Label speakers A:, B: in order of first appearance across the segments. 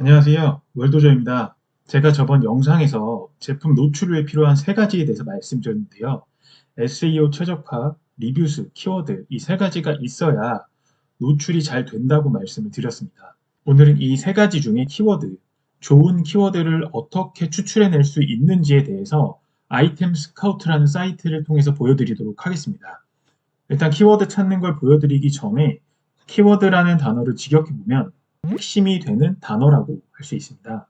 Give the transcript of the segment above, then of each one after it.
A: 안녕하세요. 월도저입니다. 제가 저번 영상에서 제품 노출에 필요한 세 가지에 대해서 말씀드렸는데요. SEO 최적화, 리뷰수, 키워드 이 세 가지가 있어야 노출이 잘 된다고 말씀을 드렸습니다. 오늘은 이 세 가지 중에 키워드, 좋은 키워드를 어떻게 추출해낼 수 있는지에 대해서 아이템 스카우트라는 사이트를 통해서 보여드리도록 하겠습니다. 일단 키워드 찾는 걸 보여드리기 전에 키워드라는 단어를 직역해보면 핵심이 되는 단어라고 할 수 있습니다.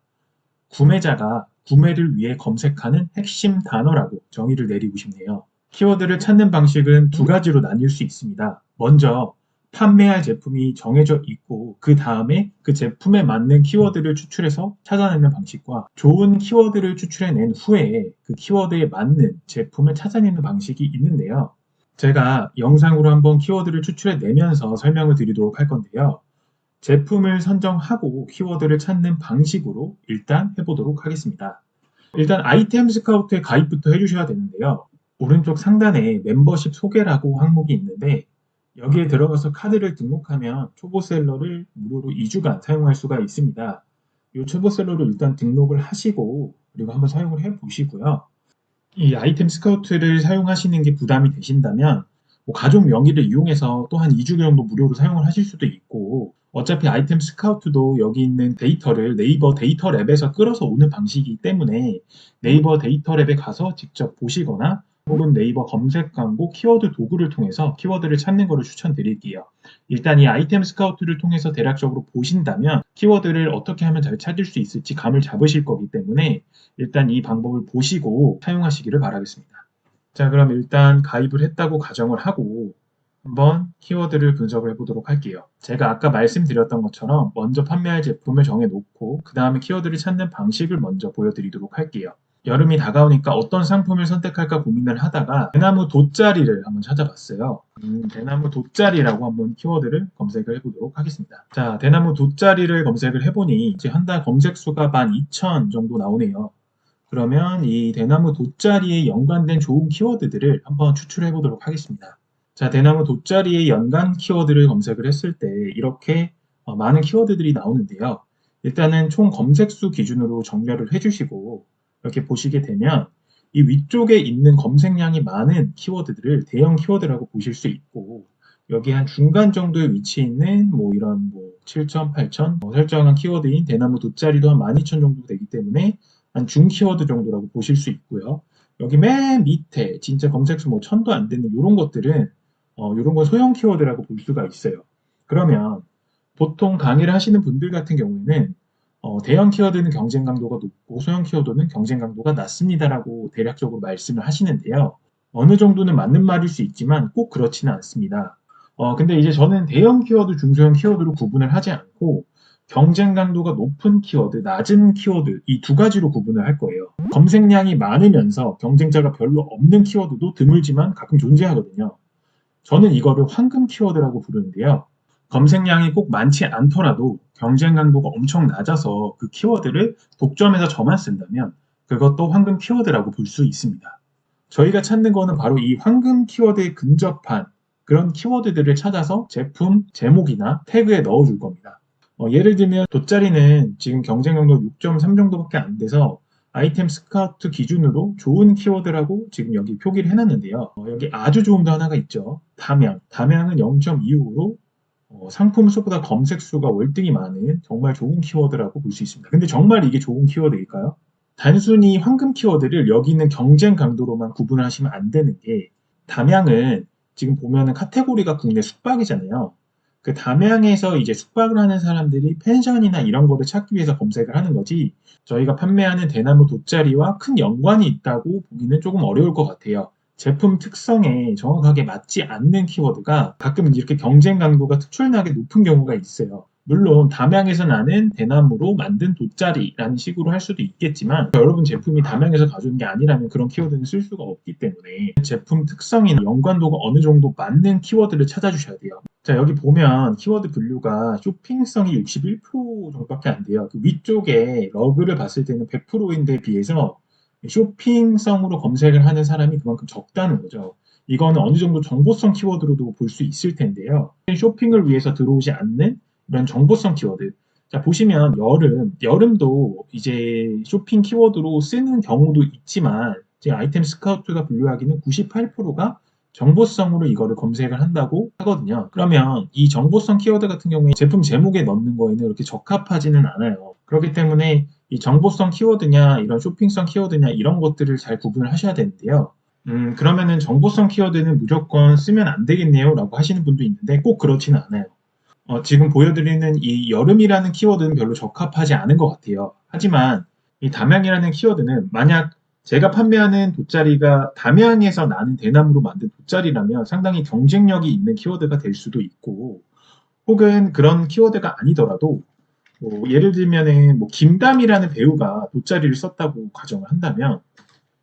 A: 구매자가 구매를 위해 검색하는 핵심 단어라고 정의를 내리고 싶네요. 키워드를 찾는 방식은 두 가지로 나뉠 수 있습니다. 먼저 판매할 제품이 정해져 있고 그 다음에 그 제품에 맞는 키워드를 추출해서 찾아내는 방식과 좋은 키워드를 추출해낸 후에 그 키워드에 맞는 제품을 찾아내는 방식이 있는데요. 제가 영상으로 한번 키워드를 추출해내면서 설명을 드리도록 할 건데요. 제품을 선정하고 키워드를 찾는 방식으로 일단 해보도록 하겠습니다. 일단 아이템 스카우트에 가입부터 해주셔야 되는데요. 오른쪽 상단에 멤버십 소개라고 항목이 있는데 여기에 들어가서 카드를 등록하면 초보셀러를 무료로 2주간 사용할 수가 있습니다. 이 초보셀러를 일단 등록을 하시고 그리고 한번 사용을 해보시고요. 이 아이템 스카우트를 사용하시는 게 부담이 되신다면 뭐 가족 명의를 이용해서 또 한 2주 정도 무료로 사용을 하실 수도 있고 어차피 아이템 스카우트도 여기 있는 데이터를 네이버 데이터 랩에서 끌어서 오는 방식이기 때문에 네이버 데이터 랩에 가서 직접 보시거나 혹은 네이버 검색 광고 키워드 도구를 통해서 키워드를 찾는 것을 추천드릴게요. 일단 이 아이템 스카우트를 통해서 대략적으로 보신다면 키워드를 어떻게 하면 잘 찾을 수 있을지 감을 잡으실 거기 때문에 일단 이 방법을 보시고 사용하시기를 바라겠습니다. 자, 그럼 일단 가입을 했다고 가정을 하고 한번 키워드를 분석을 해보도록 할게요. 제가 아까 말씀드렸던 것처럼 먼저 판매할 제품을 정해놓고 그 다음에 키워드를 찾는 방식을 먼저 보여드리도록 할게요. 여름이 다가오니까 어떤 상품을 선택할까 고민을 하다가 대나무 돗자리를 한번 찾아봤어요. 대나무 돗자리라고 한번 키워드를 검색을 해보도록 하겠습니다. 자, 대나무 돗자리를 검색을 해보니 이제 한 달 검색 수가 12,000 정도 나오네요. 그러면 이 대나무 돗자리에 연관된 좋은 키워드들을 한번 추출해 보도록 하겠습니다. 자, 대나무 돗자리에 연관 키워드를 검색을 했을 때 이렇게 많은 키워드들이 나오는데요. 일단은 총 검색수 기준으로 정렬을 해주시고 이렇게 보시게 되면 이 위쪽에 있는 검색량이 많은 키워드들을 대형 키워드라고 보실 수 있고 여기 한 중간 정도에 위치해 있는 뭐 이런 뭐 7천, 8천 설정한 키워드인 대나무 돗자리도 한 12,000 정도 되기 때문에 한 중 키워드 정도라고 보실 수 있고요. 여기 맨 밑에 진짜 검색수 뭐 1000도 안 되는 이런 것들은 이런 건 소형 키워드라고 볼 수가 있어요. 그러면 보통 강의를 하시는 분들 같은 경우에는 대형 키워드는 경쟁 강도가 높고 소형 키워드는 경쟁 강도가 낮습니다라고 대략적으로 말씀을 하시는데요. 어느 정도는 맞는 말일 수 있지만 꼭 그렇지는 않습니다. 근데 이제 저는 대형 키워드, 중소형 키워드로 구분을 하지 않고 경쟁 강도가 높은 키워드, 낮은 키워드 이 두 가지로 구분을 할 거예요. 검색량이 많으면서 경쟁자가 별로 없는 키워드도 드물지만 가끔 존재하거든요. 저는 이거를 황금 키워드라고 부르는데요. 검색량이 꼭 많지 않더라도 경쟁 강도가 엄청 낮아서 그 키워드를 독점해서 저만 쓴다면 그것도 황금 키워드라고 볼 수 있습니다. 저희가 찾는 거는 바로 이 황금 키워드에 근접한 그런 키워드들을 찾아서 제품 제목이나 태그에 넣어줄 겁니다. 예를 들면 돗자리는 지금 경쟁 강도 6.3 정도밖에 안 돼서 아이템 스카우트 기준으로 좋은 키워드라고 지금 여기 표기를 해놨는데요. 여기 아주 좋은 거 하나가 있죠. 담양. 담양은 0.25로 상품 수보다 검색 수가 월등히 많은 정말 좋은 키워드라고 볼 수 있습니다. 근데 정말 이게 좋은 키워드일까요? 단순히 황금 키워드를 여기 있는 경쟁 강도로만 구분을 하시면 안 되는 게 담양은 지금 보면은 카테고리가 국내 숙박이잖아요. 그 담양에서 이제 숙박을 하는 사람들이 펜션이나 이런 거를 찾기 위해서 검색을 하는 거지 저희가 판매하는 대나무 돗자리와 큰 연관이 있다고 보기는 조금 어려울 것 같아요. 제품 특성에 정확하게 맞지 않는 키워드가 가끔 이렇게 경쟁 강도가 특출나게 높은 경우가 있어요. 물론 담양에서 나는 대나무로 만든 돗자리라는 식으로 할 수도 있겠지만 여러분 제품이 담양에서 가져온 게 아니라면 그런 키워드는 쓸 수가 없기 때문에 제품 특성이나 연관도가 어느 정도 맞는 키워드를 찾아주셔야 돼요. 자, 여기 보면 키워드 분류가 쇼핑성이 61% 정도밖에 안 돼요. 그 위쪽에 러그를 봤을 때는 100%인데 비해서 쇼핑성으로 검색을 하는 사람이 그만큼 적다는 거죠. 이거는 어느 정도 정보성 키워드로도 볼 수 있을 텐데요. 쇼핑을 위해서 들어오지 않는 이런 정보성 키워드. 자, 보시면 여름도 이제 쇼핑 키워드로 쓰는 경우도 있지만, 이제 아이템 스카우트가 분류하기는 98%가 정보성으로 이거를 검색을 한다고 하거든요. 그러면 이 정보성 키워드 같은 경우에 제품 제목에 넣는 거에는 이렇게 적합하지는 않아요. 그렇기 때문에 이 정보성 키워드냐, 이런 쇼핑성 키워드냐, 이런 것들을 잘 구분을 하셔야 되는데요. 그러면은 정보성 키워드는 무조건 쓰면 안 되겠네요 라고 하시는 분도 있는데 꼭 그렇지는 않아요. 지금 보여드리는 이 여름이라는 키워드는 별로 적합하지 않은 것 같아요. 하지만 이 담양이라는 키워드는 만약 제가 판매하는 돗자리가 담양에서 나는 대나무로 만든 돗자리라면 상당히 경쟁력이 있는 키워드가 될 수도 있고, 혹은 그런 키워드가 아니더라도 뭐 예를 들면은 뭐 김담이라는 배우가 돗자리를 썼다고 가정을 한다면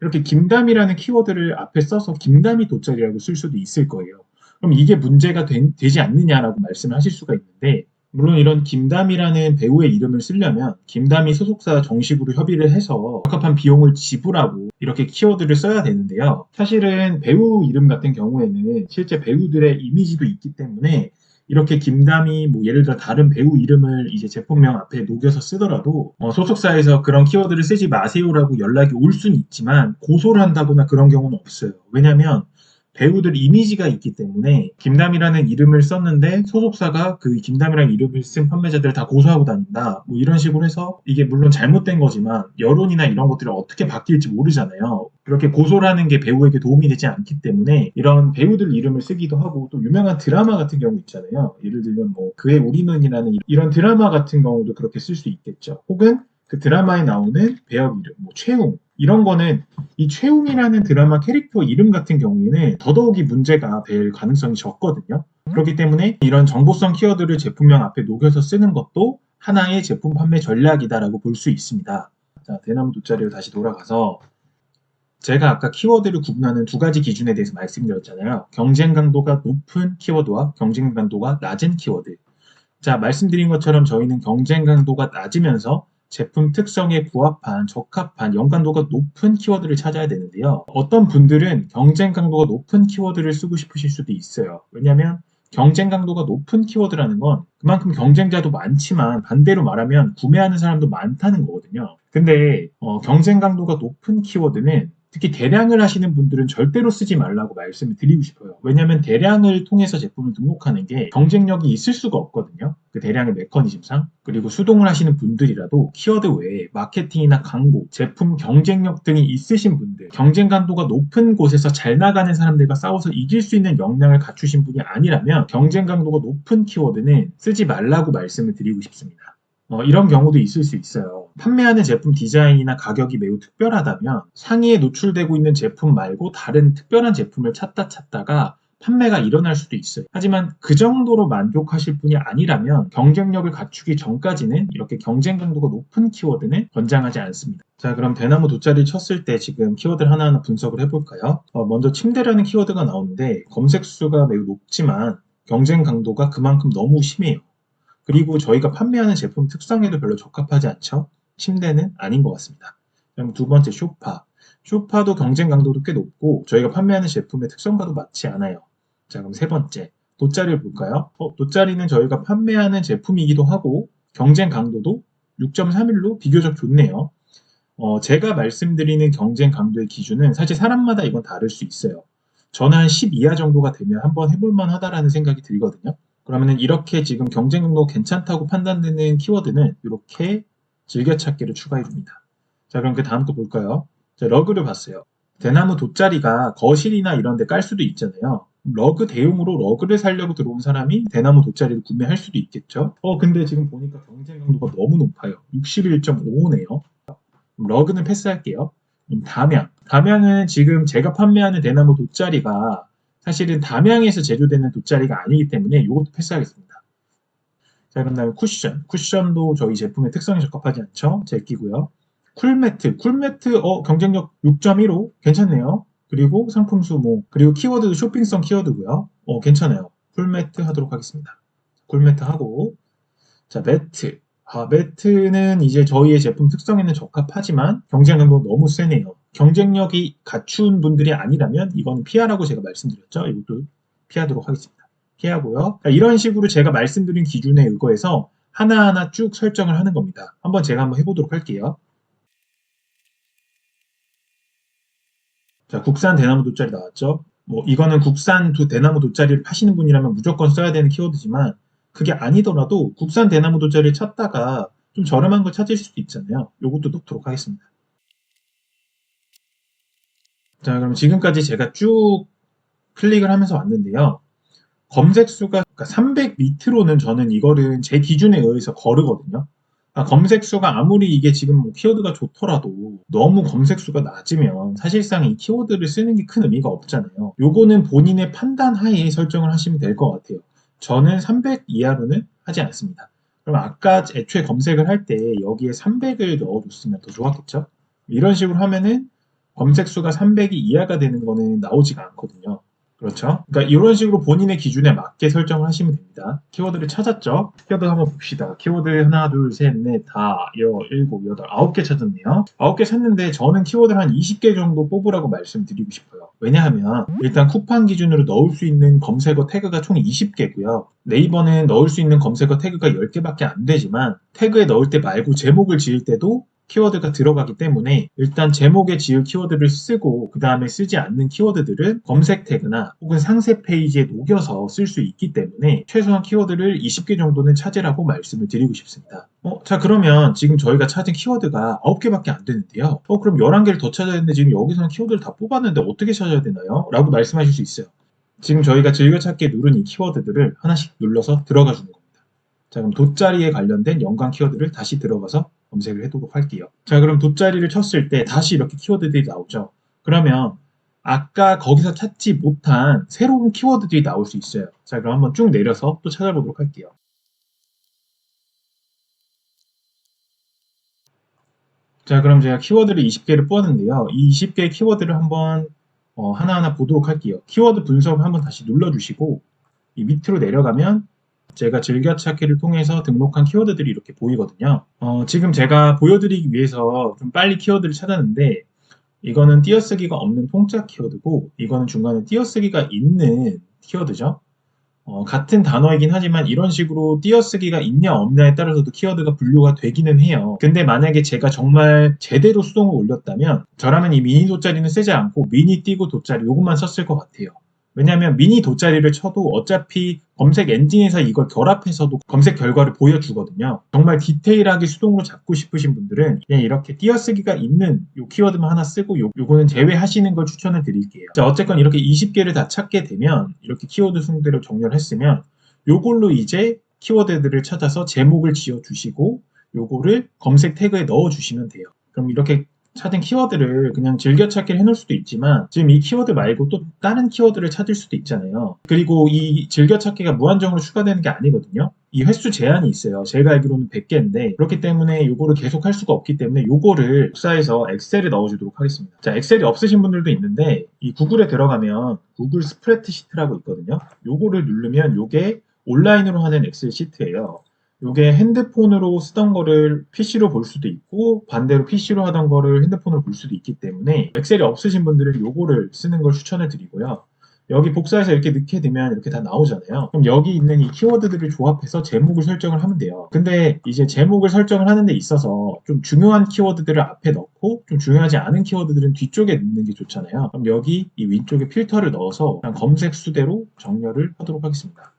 A: 이렇게 김담이라는 키워드를 앞에 써서 김담이 돗자리라고 쓸 수도 있을 거예요. 그럼 이게 문제가 되지 않느냐라고 말씀을 하실 수가 있는데, 물론 이런 김담이라는 배우의 이름을 쓰려면 김담이 소속사 정식으로 협의를 해서 적합한 비용을 지불하고 이렇게 키워드를 써야 되는데요. 사실은 배우 이름 같은 경우에는 실제 배우들의 이미지도 있기 때문에 이렇게 김담이 뭐 예를 들어 다른 배우 이름을 이제 제품명 앞에 녹여서 쓰더라도 소속사에서 그런 키워드를 쓰지 마세요라고 연락이 올 수는 있지만 고소를 한다거나 그런 경우는 없어요. 왜냐하면 배우들 이미지가 있기 때문에 김담이라는 이름을 썼는데 소속사가 그 김담이라는 이름을 쓴 판매자들을 다 고소하고 다닌다. 뭐 이런 식으로 해서 이게 물론 잘못된 거지만 여론이나 이런 것들이 어떻게 바뀔지 모르잖아요. 그렇게 고소를 하는 게 배우에게 도움이 되지 않기 때문에 이런 배우들 이름을 쓰기도 하고, 또 유명한 드라마 같은 경우 있잖아요. 예를 들면 뭐 그의 우리 눈이라는 이런 드라마 같은 경우도 그렇게 쓸 수 있겠죠. 혹은 그 드라마에 나오는 배역 이름, 뭐 최웅 이런 거는 이 최웅이라는 드라마 캐릭터 이름 같은 경우에는 더더욱이 문제가 될 가능성이 적거든요. 그렇기 때문에 이런 정보성 키워드를 제품명 앞에 녹여서 쓰는 것도 하나의 제품 판매 전략이다라고 볼 수 있습니다. 자, 대나무 돗자리로 다시 돌아가서 제가 아까 키워드를 구분하는 두 가지 기준에 대해서 말씀드렸잖아요. 경쟁 강도가 높은 키워드와 경쟁 강도가 낮은 키워드. 자, 말씀드린 것처럼 저희는 경쟁 강도가 낮으면서 제품 특성에 부합한 적합한 연관도가 높은 키워드를 찾아야 되는데요. 어떤 분들은 경쟁 강도가 높은 키워드를 쓰고 싶으실 수도 있어요. 왜냐하면 경쟁 강도가 높은 키워드라는 건 그만큼 경쟁자도 많지만 반대로 말하면 구매하는 사람도 많다는 거거든요. 근데 경쟁 강도가 높은 키워드는 특히 대량을 하시는 분들은 절대로 쓰지 말라고 말씀을 드리고 싶어요. 왜냐하면 대량을 통해서 제품을 등록하는 게 경쟁력이 있을 수가 없거든요. 그 대량의 메커니즘상. 그리고 수동을 하시는 분들이라도 키워드 외에 마케팅이나 광고, 제품 경쟁력 등이 있으신 분들, 경쟁 강도가 높은 곳에서 잘 나가는 사람들과 싸워서 이길 수 있는 역량을 갖추신 분이 아니라면 경쟁 강도가 높은 키워드는 쓰지 말라고 말씀을 드리고 싶습니다. 이런 경우도 있을 수 있어요. 판매하는 제품 디자인이나 가격이 매우 특별하다면 상위에 노출되고 있는 제품 말고 다른 특별한 제품을 찾다가 판매가 일어날 수도 있어요. 하지만 그 정도로 만족하실 분이 아니라면 경쟁력을 갖추기 전까지는 이렇게 경쟁 강도가 높은 키워드는 권장하지 않습니다. 자, 그럼 대나무 돗자리 쳤을 때 지금 키워드를 하나하나 분석을 해볼까요? 먼저 침대라는 키워드가 나오는데 검색 수가 매우 높지만 경쟁 강도가 그만큼 너무 심해요. 그리고 저희가 판매하는 제품 특성에도 별로 적합하지 않죠? 침대는 아닌 것 같습니다. 그럼 두 번째 소파. 소파도 경쟁 강도도 꽤 높고 저희가 판매하는 제품의 특성과도 맞지 않아요. 자, 그럼 세 번째. 돗자리를 볼까요? 돗자리는 저희가 판매하는 제품이기도 하고 경쟁 강도도 6.31로 비교적 좋네요. 제가 말씀드리는 경쟁 강도의 기준은 사실 사람마다 이건 다를 수 있어요. 저는 한 10 이하 정도가 되면 한번 해볼 만하다라는 생각이 들거든요. 그러면은 이렇게 지금 경쟁 강도 괜찮다고 판단되는 키워드는 이렇게 즐겨찾기를 추가해 줍니다. 자, 그럼 그 다음 거 볼까요? 자, 러그를 봤어요. 대나무 돗자리가 거실이나 이런 데 깔 수도 있잖아요. 러그 대용으로 러그를 사려고 들어온 사람이 대나무 돗자리를 구매할 수도 있겠죠. 근데 지금 보니까 경쟁 강도가 너무 높아요. 61.55네요. 러그는 패스할게요. 담양은 지금 제가 판매하는 대나무 돗자리가 사실은 담양에서 제조되는 돗자리가 아니기 때문에 이것도 패스하겠습니다. 자, 그럼 다음에 쿠션도 저희 제품의 특성에 적합하지 않죠? 제끼고요. 쿨매트 경쟁력 6.15 괜찮네요. 그리고 상품 수모, 그리고 키워드도 쇼핑성 키워드고요. 괜찮아요. 쿨매트 하도록 하겠습니다. 쿨매트 하고, 자, 매트는 이제 저희의 제품 특성에는 적합하지만 경쟁 강도가 너무 세네요. 경쟁력이 갖춘 분들이 아니라면 이건 피하라고 제가 말씀드렸죠. 이것도 피하도록 하겠습니다. 피하고요. 이런 식으로 제가 말씀드린 기준에 의거해서 하나하나 쭉 설정을 하는 겁니다. 제가 한번 해보도록 할게요. 자, 국산 대나무 돗자리 나왔죠? 이거는 국산 대나무 돗자리를 파시는 분이라면 무조건 써야 되는 키워드지만 그게 아니더라도 국산 대나무 돗자리를 찾다가 좀 저렴한 걸 찾으실 수도 있잖아요. 요것도 넣도록 하겠습니다. 자, 그럼 지금까지 제가 쭉 클릭을 하면서 왔는데요. 검색 수가 300 밑으로는 저는 이거를 제 기준에 의해서 거르거든요. 검색 수가 아무리 이게 지금 키워드가 좋더라도 너무 검색 수가 낮으면 사실상 이 키워드를 쓰는 게 큰 의미가 없잖아요. 요거는 본인의 판단 하에 설정을 하시면 될 것 같아요. 저는 300 이하로는 하지 않습니다. 그럼 아까 애초에 검색을 할 때 여기에 300을 넣어줬으면 더 좋았겠죠? 이런 식으로 하면은 검색 수가 300이 이하가 되는 거는 나오지가 않거든요. 그렇죠? 그러니까 이런 식으로 본인의 기준에 맞게 설정을 하시면 됩니다. 키워드를 찾았죠? 키워드 한번 봅시다. 키워드 하나, 둘, 셋, 넷, 다, 일곱, 여덟, 9개 찾았네요. 9개 찾는데 저는 키워드를 한 20개 정도 뽑으라고 말씀드리고 싶어요. 왜냐하면 일단 쿠팡 기준으로 넣을 수 있는 검색어 태그가 총 20개고요. 네이버는 넣을 수 있는 검색어 태그가 10개밖에 안 되지만 태그에 넣을 때 말고 제목을 지을 때도 키워드가 들어가기 때문에 일단 제목에 지을 키워드를 쓰고 그 다음에 쓰지 않는 키워드들은 검색 태그나 혹은 상세 페이지에 녹여서 쓸 수 있기 때문에 최소한 키워드를 20개 정도는 찾으라고 말씀을 드리고 싶습니다. 자, 그러면 지금 저희가 찾은 키워드가 9개밖에 안 되는데요. 그럼 11개를 더 찾아야 되는데 지금 여기서는 키워드를 다 뽑았는데 어떻게 찾아야 되나요? 라고 말씀하실 수 있어요. 지금 저희가 즐겨찾기에 누른 이 키워드들을 하나씩 눌러서 들어가 주는 겁니다. 자, 그럼 돗자리에 관련된 연관 키워드를 다시 들어가서 검색을 해보도록 할게요. 자, 그럼 돗자리를 쳤을 때 다시 이렇게 키워드들이 나오죠. 그러면 아까 거기서 찾지 못한 새로운 키워드들이 나올 수 있어요. 자, 그럼 한번 쭉 내려서 또 찾아보도록 할게요. 자, 그럼 제가 키워드를 20개를 뽑았는데요. 이 20개의 키워드를 한번 하나하나 보도록 할게요. 키워드 분석을 한번 다시 눌러주시고 이 밑으로 내려가면 제가 즐겨찾기를 통해서 등록한 키워드들이 이렇게 보이거든요. 지금 제가 보여드리기 위해서 좀 빨리 키워드를 찾았는데 이거는 띄어쓰기가 없는 통짜 키워드고 이거는 중간에 띄어쓰기가 있는 키워드죠. 같은 단어이긴 하지만 이런 식으로 띄어쓰기가 있냐 없냐에 따라서도 키워드가 분류가 되기는 해요. 근데 만약에 제가 정말 제대로 수동을 올렸다면 저라면 이 미니 돗자리는 쓰지 않고 미니 띄고 돗자리 요것만 썼을 것 같아요. 왜냐하면 미니 돗자리를 쳐도 어차피 검색 엔진에서 이걸 결합해서도 검색 결과를 보여주거든요. 정말 디테일하게 수동으로 잡고 싶으신 분들은 그냥 이렇게 띄어쓰기가 있는 요 키워드만 하나 쓰고 요거는 제외하시는 걸 추천을 드릴게요. 자, 어쨌건 이렇게 20개를 다 찾게 되면 이렇게 키워드 순대로 정렬을 했으면 요걸로 이제 키워드들을 찾아서 제목을 지어주시고 요거를 검색 태그에 넣어주시면 돼요. 그럼 이렇게 찾은 키워드를 그냥 즐겨찾기를 해놓을 수도 있지만 지금 이 키워드 말고 또 다른 키워드를 찾을 수도 있잖아요. 그리고 이 즐겨찾기가 무한정으로 추가되는 게 아니거든요. 이 횟수 제한이 있어요. 제가 알기로는 100개인데 그렇기 때문에 이거를 계속 할 수가 없기 때문에 이거를 복사해서 엑셀에 넣어주도록 하겠습니다. 자, 엑셀이 없으신 분들도 있는데 이 구글에 들어가면 구글 스프레드시트라고 있거든요. 요거를 누르면 요게 온라인으로 하는 엑셀 시트예요. 요게 핸드폰으로 쓰던 거를 PC로 볼 수도 있고 반대로 PC로 하던 거를 핸드폰으로 볼 수도 있기 때문에 엑셀이 없으신 분들은 요거를 쓰는 걸 추천을 드리고요. 여기 복사해서 이렇게 넣게 되면 이렇게 다 나오잖아요. 그럼 여기 있는 이 키워드들을 조합해서 제목을 설정을 하면 돼요. 근데 이제 제목을 설정을 하는 데 있어서 좀 중요한 키워드들을 앞에 넣고 좀 중요하지 않은 키워드들은 뒤쪽에 넣는 게 좋잖아요. 그럼 여기 이 왼쪽에 필터를 넣어서 그냥 검색 수대로 정렬을 하도록 하겠습니다.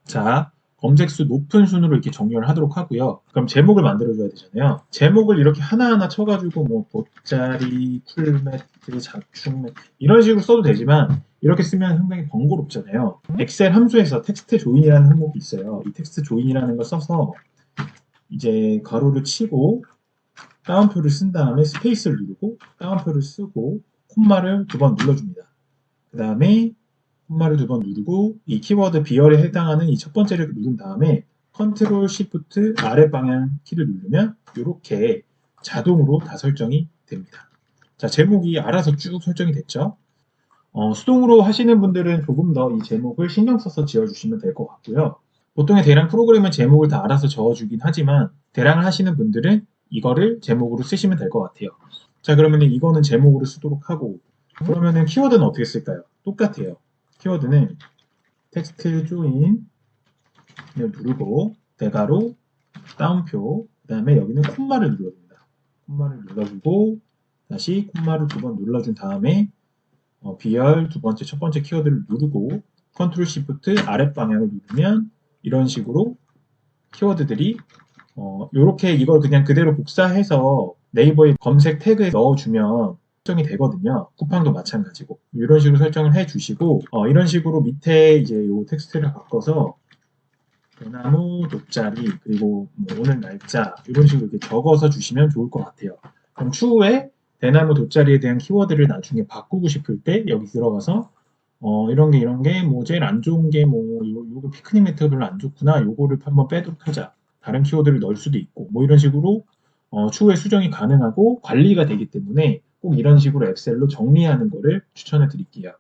A: 자, 검색수 높은 순으로 이렇게 정렬을 하도록 하고요. 그럼 제목을 만들어줘야 되잖아요. 제목을 이렇게 하나하나 쳐가지고 뭐 돗자리, 풀매트, 자충 이런 식으로 써도 되지만 이렇게 쓰면 상당히 번거롭잖아요. 엑셀 함수에서 텍스트 조인이라는 항목이 있어요. 이 텍스트 조인이라는 걸 써서 이제 가로를 치고 따옴표를 쓴 다음에 스페이스를 누르고 따옴표를 쓰고 콤마를 2번 눌러줍니다. 그 다음에 콤마를 2번 누르고 이 키워드 비열에 해당하는 이 첫 번째를 누른 다음에 컨트롤 시프트 아래 방향 키를 누르면 이렇게 자동으로 다 설정이 됩니다. 자, 제목이 알아서 쭉 설정이 됐죠. 수동으로 하시는 분들은 조금 더 이 제목을 신경 써서 지어주시면 될 것 같고요. 보통의 대량 프로그램은 제목을 다 알아서 적어주긴 하지만 대량을 하시는 분들은 이거를 제목으로 쓰시면 될 것 같아요. 자, 그러면 이거는 제목으로 쓰도록 하고 그러면은 키워드는 어떻게 쓸까요? 똑같아요. 키워드는 텍스트 조인 누르고 대괄호 따옴표, 그 다음에 여기는 콤마를 눌러줍니다. 콤마를 눌러주고 다시 콤마를 2번 눌러준 다음에 비열 두 번째, 첫 번째 키워드를 누르고 컨트롤 시프트 아랫방향을 누르면 이런 식으로 키워드들이 요렇게 이걸 그냥 그대로 복사해서 네이버에 검색 태그에 넣어주면 설정이 되거든요. 쿠팡도 마찬가지고 이런 식으로 설정을 해주시고 이런 식으로 밑에 이제 요 텍스트를 바꿔서 대나무 돗자리 그리고 뭐 오늘 날짜 이런 식으로 이렇게 적어서 주시면 좋을 것 같아요. 그럼 추후에 대나무 돗자리에 대한 키워드를 나중에 바꾸고 싶을 때 여기 들어가서 이런 게 뭐 제일 안 좋은 게 뭐 요거 피크닉 매트가 별로 안 좋구나 요거를 한번 빼도록 하자 다른 키워드를 넣을 수도 있고 뭐 이런 식으로 추후에 수정이 가능하고 관리가 되기 때문에 꼭 이런 식으로 엑셀로 정리하는 거를 추천해 드릴게요.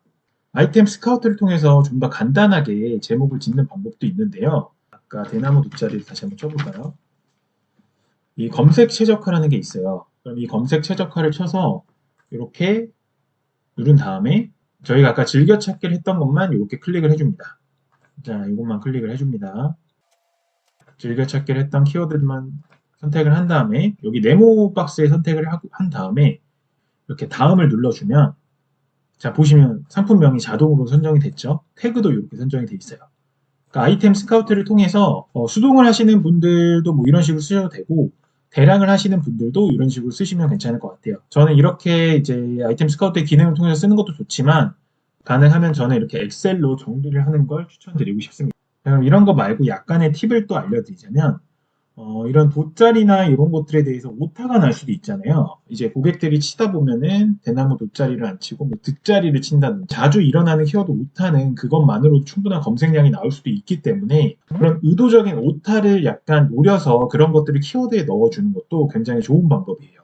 A: 아이템 스카우트를 통해서 좀 더 간단하게 제목을 짓는 방법도 있는데요. 아까 대나무 돗자리를 다시 한번 쳐볼까요? 이 검색 최적화라는 게 있어요. 그럼 이 검색 최적화를 쳐서 이렇게 누른 다음에 저희가 아까 즐겨찾기를 했던 것만 이렇게 클릭을 해줍니다. 자, 이것만 클릭을 해줍니다. 즐겨찾기를 했던 키워드만 선택을 한 다음에 여기 네모 박스에 선택을 한 다음에 이렇게 다음을 눌러주면 자 보시면 상품명이 자동으로 선정이 됐죠. 태그도 이렇게 선정이 돼 있어요. 그러니까 아이템 스카우트를 통해서 수동을 하시는 분들도 뭐 이런 식으로 쓰셔도 되고 대량을 하시는 분들도 이런 식으로 쓰시면 괜찮을 것 같아요. 저는 이렇게 이제 아이템 스카우트의 기능을 통해서 쓰는 것도 좋지만 가능하면 저는 이렇게 엑셀로 정리를 하는 걸 추천드리고 싶습니다. 그럼 이런 거 말고 약간의 팁을 또 알려드리자면 이런 돗자리나 이런 것들에 대해서 오타가 날 수도 있잖아요. 이제 고객들이 치다 보면은 대나무 돗자리를 안 치고 뭐 득자리를 친다든지 자주 일어나는 키워드 오타는 그것만으로도 충분한 검색량이 나올 수도 있기 때문에 그런 의도적인 오타를 약간 노려서 그런 것들을 키워드에 넣어주는 것도 굉장히 좋은 방법이에요.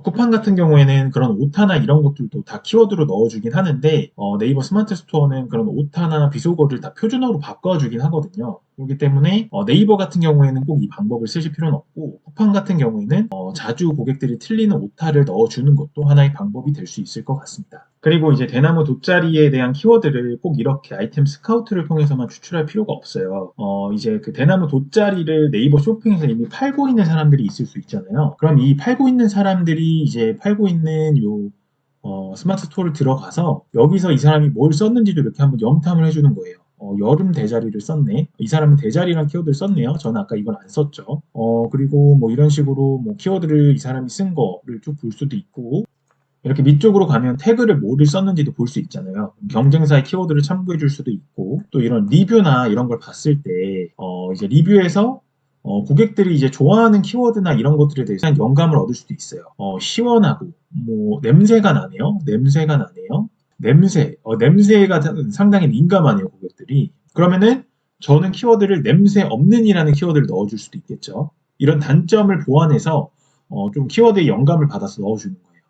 A: 쿠팡 같은 경우에는 그런 오타나 이런 것들도 다 키워드로 넣어주긴 하는데 네이버 스마트 스토어는 그런 오타나 비속어를 다 표준어로 바꿔주긴 하거든요. 그렇기 때문에 네이버 같은 경우에는 꼭 이 방법을 쓰실 필요는 없고 쿠팡 같은 경우에는 자주 고객들이 틀리는 오타를 넣어주는 것도 하나의 방법이 될 수 있을 것 같습니다. 그리고 이제 대나무 돗자리에 대한 키워드를 꼭 이렇게 아이템 스카우트를 통해서만 추출할 필요가 없어요. 이제 그 대나무 돗자리를 네이버 쇼핑에서 이미 팔고 있는 사람들이 있을 수 있잖아요. 그럼 이 팔고 있는 사람들이 이제 팔고 있는 요 스마트 스토어를 들어가서 여기서 이 사람이 뭘 썼는지도 이렇게 한번 염탐을 해주는 거예요. 여름 대자리를 썼네. 이 사람은 대자리란 키워드를 썼네요. 저는 아까 이걸 안 썼죠. 그리고 뭐 이런 식으로 뭐 키워드를 이 사람이 쓴 거를 쭉 볼 수도 있고 이렇게 밑쪽으로 가면 태그를 뭐를 썼는지도 볼 수 있잖아요. 경쟁사의 키워드를 참고해 줄 수도 있고 또 이런 리뷰나 이런 걸 봤을 때 이제 리뷰에서 고객들이 이제 좋아하는 키워드나 이런 것들에 대해서 영감을 얻을 수도 있어요. 시원하고 뭐 냄새가 나네요. 냄새가 나네요. 냄새가 상당히 민감하네요, 고객들이. 그러면은 저는 키워드를 냄새 없는이라는 키워드를 넣어줄 수도 있겠죠. 이런 단점을 보완해서 좀 키워드의 영감을 받아서 넣어주는 거예요.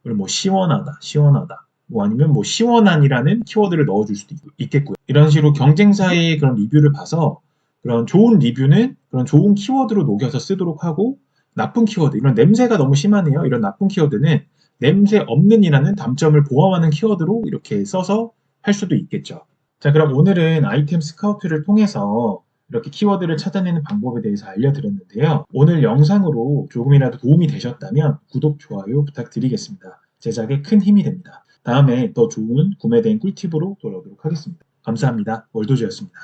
A: 그리고 뭐 시원하다, 시원하다. 뭐 아니면 뭐 시원한이라는 키워드를 넣어줄 수도 있겠고요. 이런 식으로 경쟁사의 그런 리뷰를 봐서 그런 좋은 리뷰는 그런 좋은 키워드로 녹여서 쓰도록 하고 나쁜 키워드, 이런 냄새가 너무 심하네요. 이런 나쁜 키워드는 냄새 없는이라는 단점을 보완하는 키워드로 이렇게 써서 할 수도 있겠죠. 자, 그럼 오늘은 아이템 스카우트를 통해서 이렇게 키워드를 찾아내는 방법에 대해서 알려드렸는데요. 오늘 영상으로 조금이라도 도움이 되셨다면 구독, 좋아요 부탁드리겠습니다. 제작에 큰 힘이 됩니다. 다음에 더 좋은 구매 대행 꿀팁으로 돌아오도록 하겠습니다. 감사합니다. 월도지였습니다.